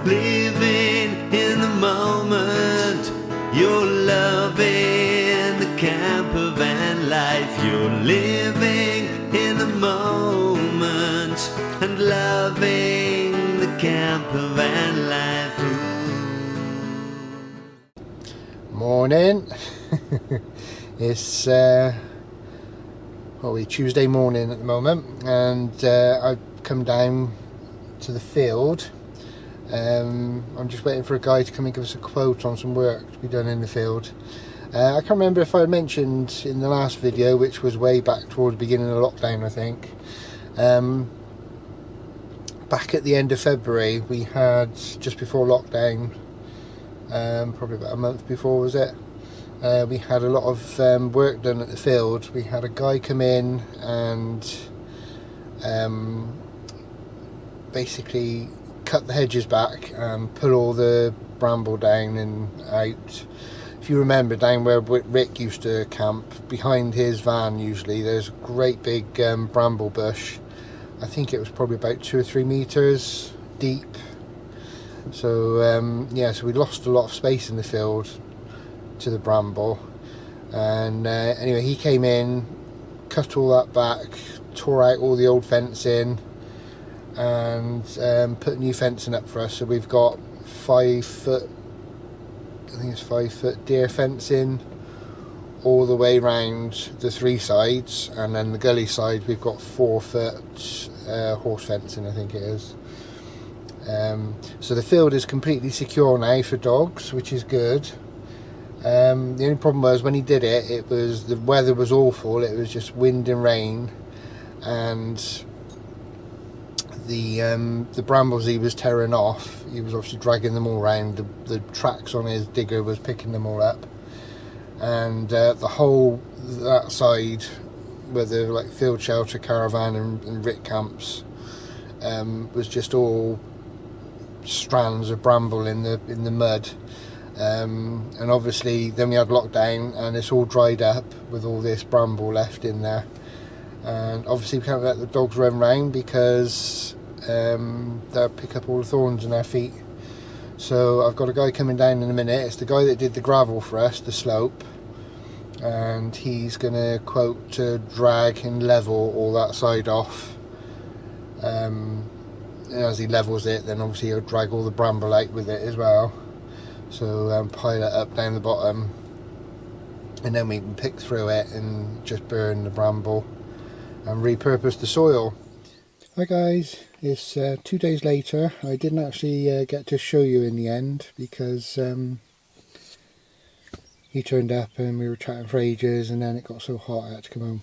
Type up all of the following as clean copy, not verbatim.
Living in the moment, you're loving the camper van life. You're living in the moment and loving the camper van life. Morning. It's Tuesday morning at the moment, and I've come down to the field. I'm just waiting for a guy to come and give us a quote on some work to be done in the field. I can't remember if I mentioned in the last video, which was way back towards the beginning of lockdown, I think. Back at the end of February, we had, just before lockdown, probably about a month before, was it? We had a lot of work done at the field. We had a guy come in and basically cut the hedges back and pull all the bramble down and out. If you remember, down where Rick used to camp, behind his van usually, there's a great big bramble bush. I think it was probably about 2 or 3 meters deep. So so we lost a lot of space in the field to the bramble, and anyway, he came in, cut all that back, tore out all the old fencing, and put new fencing up for us. So we've got 5 foot, I think it's 5 foot deer fencing all the way round the 3 sides, and then the gully side we've got 4 foot horse fencing, I think it is. So the field is completely secure now for dogs, which is good. The only problem was when he did it, the weather was awful. It was just wind and rain, and the brambles he was tearing off, he was obviously dragging them all around. The tracks on his digger was picking them all up, and that side where the like field shelter, caravan and Rick camps was just all strands of bramble in the mud. And obviously then we had lockdown and it's all dried up with all this bramble left in there, and obviously we can't let the dogs run round because they'll pick up all the thorns in their feet. So I've got a guy coming down in a minute. It's the guy that did the gravel for us, the slope, and he's gonna quote to drag and level all that side off. And as he levels it, then obviously he'll drag all the bramble out with it as well. So pile it up down the bottom, and then we can pick through it and just burn the bramble and repurpose the soil. Hi guys, it's 2 days later. I didn't actually get to show you in the end because he turned up and we were chatting for ages, and then it got so hot I had to come home.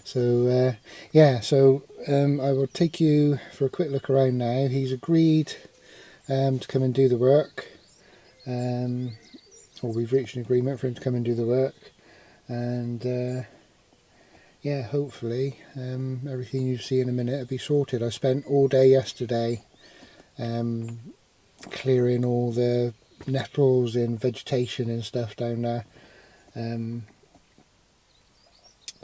So I will take you for a quick look around now. He's agreed to come and do the work, or we've reached an agreement for him to come and do the work, and hopefully everything you see in a minute will be sorted. I spent all day yesterday clearing all the nettles and vegetation and stuff down there,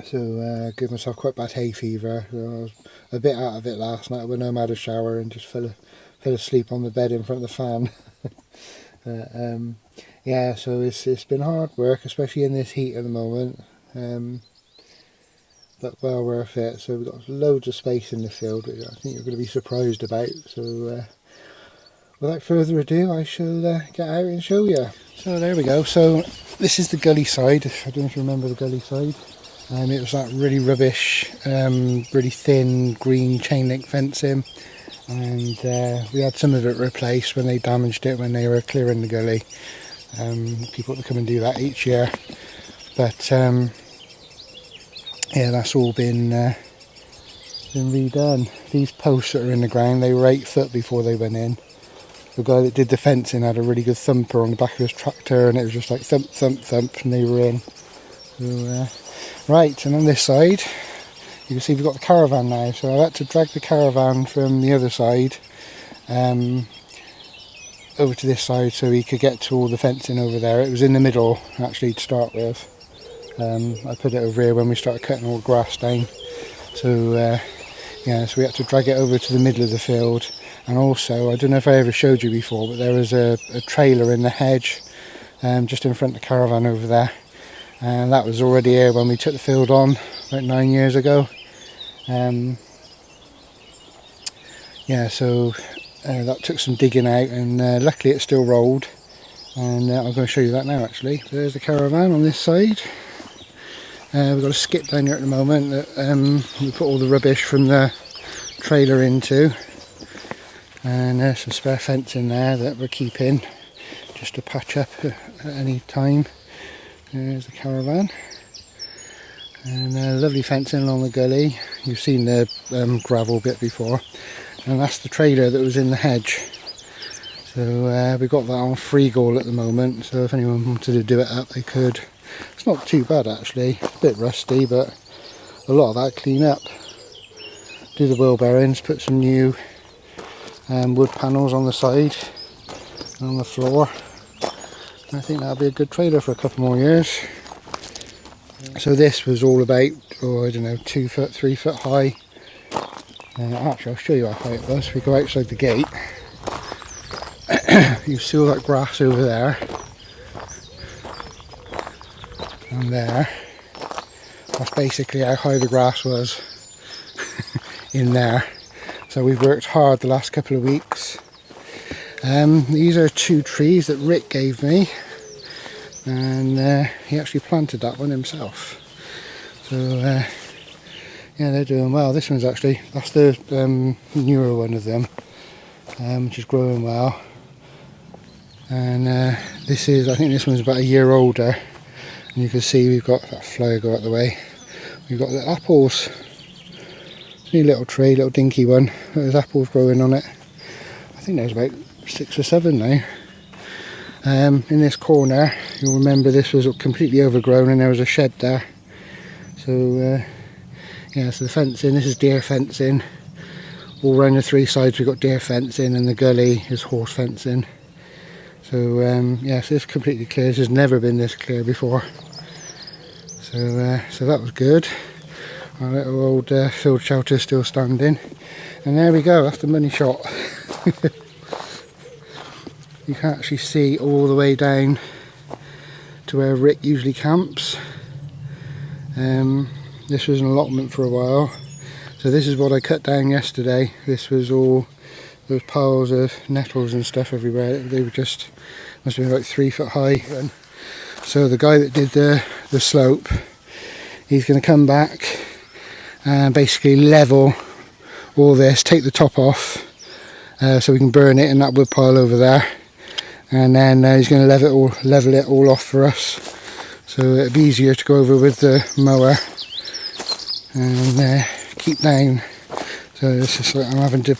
so give myself quite bad hay fever. I was a bit out of it last night when I had a shower and just fell asleep on the bed in front of the fan. So it's been hard work, especially in this heat at the moment, but well worth it. So we've got loads of space in the field, which I think you're going to be surprised about. So without further ado, I shall get out and show you. So there we go. So this is the gully side. I don't know if you remember the gully side. It was that really rubbish, really thin green chain link fencing, and we had some of it replaced when they damaged it when they were clearing the gully. People come and do that each year, but that's all been redone. These posts that are in the ground, they were 8 foot before they went in. The guy that did the fencing had a really good thumper on the back of his tractor, and it was just like thump, thump, thump, and they were in. So, right, and on this side you can see we've got the caravan now, so I had to drag the caravan from the other side over to this side so he could get to all the fencing over there. It was in the middle actually to start with. I put it over here when we started cutting all the grass down. So so we had to drag it over to the middle of the field, And also, I don't know if I ever showed you before, but there was a trailer in the hedge just in front of the caravan over there, and that was already here when we took the field on about 9 years ago. Yeah, so that took some digging out, and luckily it still rolled, and I'm going to show you that now actually. There's the caravan on this side. We've got a skip down here at the moment that we put all the rubbish from the trailer into, and there's some spare fence in there that we're keeping just to patch up at any time. There's the caravan, and lovely fencing along the gully. You've seen the gravel bit before, and that's the trailer that was in the hedge. So we've got that on free goal at the moment, so if anyone wanted to do it up they could. It's not too bad actually, it's a bit rusty, but a lot of that clean up. Do the wheel bearings, put some new wood panels on the side and on the floor. I think that'll be a good trailer for a couple more years. So this was all about, I don't know, 2 foot, 3 foot high. Actually, I'll show you how high it was. We go outside the gate. You see all that grass over there and there. That's basically how high the grass was in there. So we've worked hard the last couple of weeks. These are 2 trees that Rick gave me, and he actually planted that one himself. So yeah, they're doing well. This one's actually, that's the newer one of them, which is growing well. And this is, I think this one's about a year older, and you can see we've got that flower go out the way. We've got the apples. It's a little tree, little dinky one. There's apples growing on it. I think there's about 6 or 7 now. In this corner, you'll remember this was completely overgrown and there was a shed there. So yeah, so the fencing, this is deer fencing. All around the 3 sides we've got deer fencing, and the gully is horse fencing. So yeah, so it's completely clear. This has never been this clear before. So so that was good. Our little old field shelter still standing. And there we go, that's the money shot. You can actually see all the way down to where Rick usually camps. This was an allotment for a while. So this is what I cut down yesterday. This was all those piles of nettles and stuff everywhere. They were just, must have been about 3 foot high. So the guy that did the slope, he's going to come back and basically level all this, take the top off, so we can burn it in that wood pile over there. And then he's going to level it all off for us, so it'll be easier to go over with the mower and keep down. So it's just like I'm having to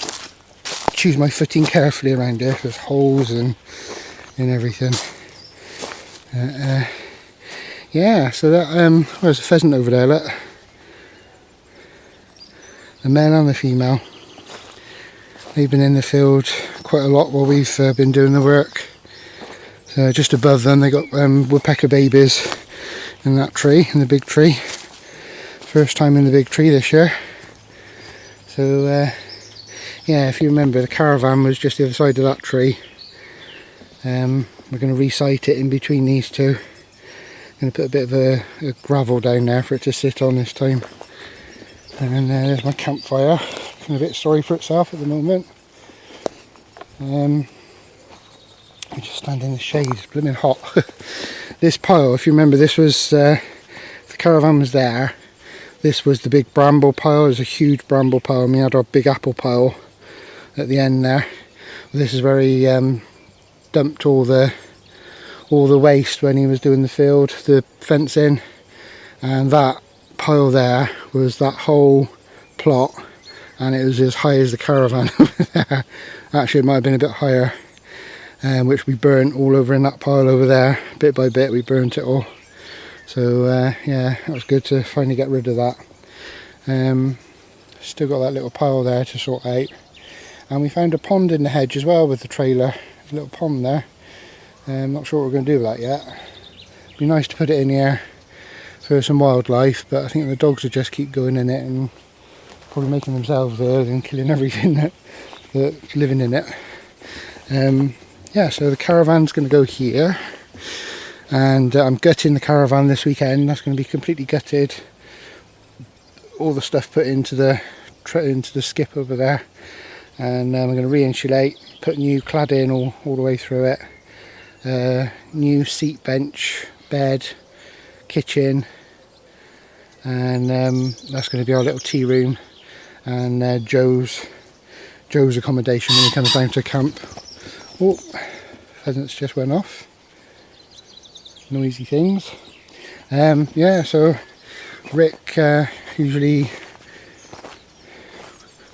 choose my footing carefully around here. There's holes and everything. Yeah, so that there's a pheasant over there, look. The male and the female. They've been in the field quite a lot while we've been doing the work. So just above them they got woodpecker babies in that tree, in the big tree. First time in the big tree this year. So yeah, if you remember, the caravan was just the other side of that tree. We're going to re-site it in between these two. Going to put a bit of a gravel down there for it to sit on this time. And there's my campfire, looking a bit sorry for itself at the moment. I just stand in the shade, it's blooming hot. This pile, if you remember, this was, the caravan was there, this was the big bramble pile. It was a huge bramble pile, and we had our big apple pile at the end there. This is where he dumped all the waste when he was doing the field, the fencing, and that pile there was that whole plot, and it was as high as the caravan over there. Actually it might have been a bit higher, which we burnt all over in that pile over there. Bit by bit we burnt it all. So yeah, that was good to finally get rid of that. Still got that little pile there to sort out, and we found a pond in the hedge as well with the trailer. There's a little pond there. Not sure what we're going to do with that yet. It'd be nice to put it in here for some wildlife, but I think the dogs will just keep going in it and probably making themselves ill and killing everything that living in it. Yeah, so the caravan's going to go here, and I'm gutting the caravan this weekend. That's going to be completely gutted. All the stuff put into the skip over there, and I'm going to re-insulate, put new cladding all the way through it, new seat bench, bed, kitchen, and that's going to be our little tea room, and Joe's accommodation when he comes down to camp. Oh, pheasants just went off. Noisy things. Yeah, so Rick usually,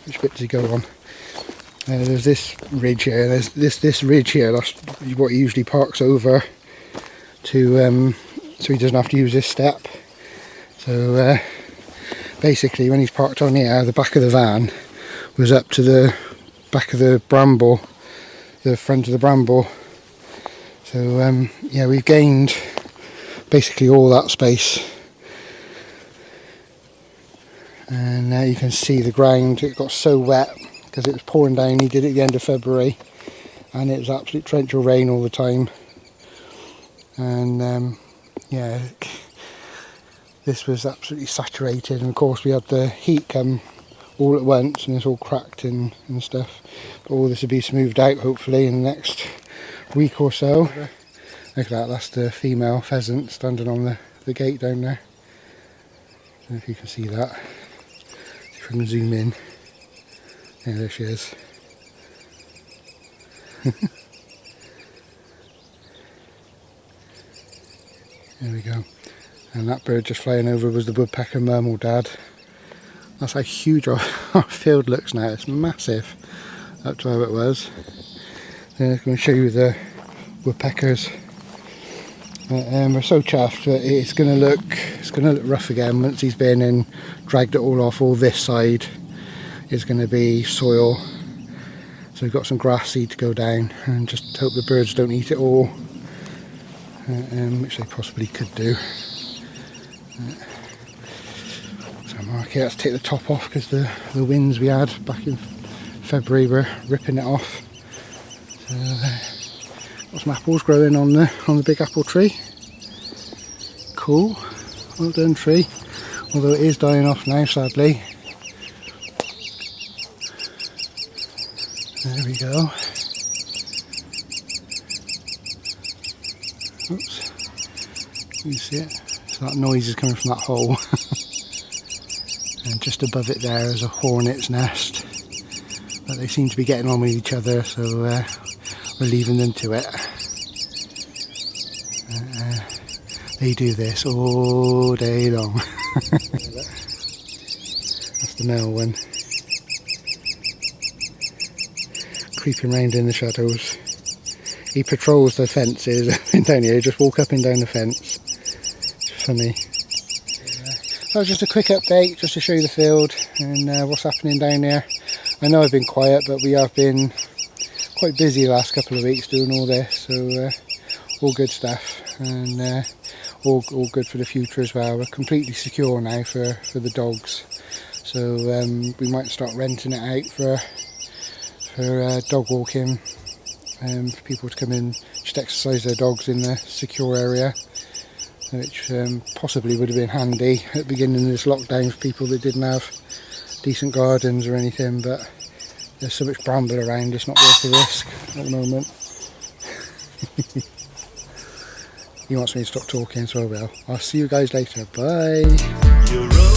which bit does he go on? There's this ridge here. There's this ridge here. That's what he usually parks over to, so he doesn't have to use this step. So basically, when he's parked on here, the back of the van was up to the back of the bramble, the front of the bramble. So yeah, we've gained basically all that space, and now you can see the ground. It got so wet because it was pouring down. He did it at the end of February, and it was absolute torrential rain all the time. And yeah, this was absolutely saturated, and of course we had the heat come all at once, and it's all cracked and stuff. But all this will be smoothed out hopefully in the next week or so. Look at that, that's the female pheasant standing on the gate down there. I don't know if you can see that. See if I can zoom in. Yeah, there she is. There we go. And that bird just flying over was the woodpecker mum or dad. That's how huge our field looks now. It's massive up to how it was. Then I'm going to show you the woodpeckers. We're so chuffed, but it's going to look rough again once he's been and dragged it all off. All this side is going to be soil. So we've got some grass seed to go down, and just hope the birds don't eat it all, which they possibly could do. Okay, let's take the top off because the winds we had back in February were ripping it off. So, got some apples growing on the big apple tree. Cool, well done tree. Although it is dying off now, sadly. There we go. Oops, you see it? So that noise is coming from that hole. And just above it there is a hornet's nest, but they seem to be getting on with each other, so we're leaving them to it. They do this all day long. That's the male one, creeping round in the shadows. He patrols the fences down here. He just walk up and down the fence. It's funny. That was just a quick update, just to show you the field and what's happening down there. I know I've been quiet, but we have been quite busy the last couple of weeks doing all this, so all good stuff, and all good for the future as well. We're completely secure now for the dogs, so we might start renting it out for dog walking, for people to come in, just exercise their dogs in the secure area, which possibly would have been handy at the beginning of this lockdown for people that didn't have decent gardens or anything, but there's so much bramble around, it's not worth the risk at the moment. He wants me to stop talking, so I will. I'll see you guys later. Bye.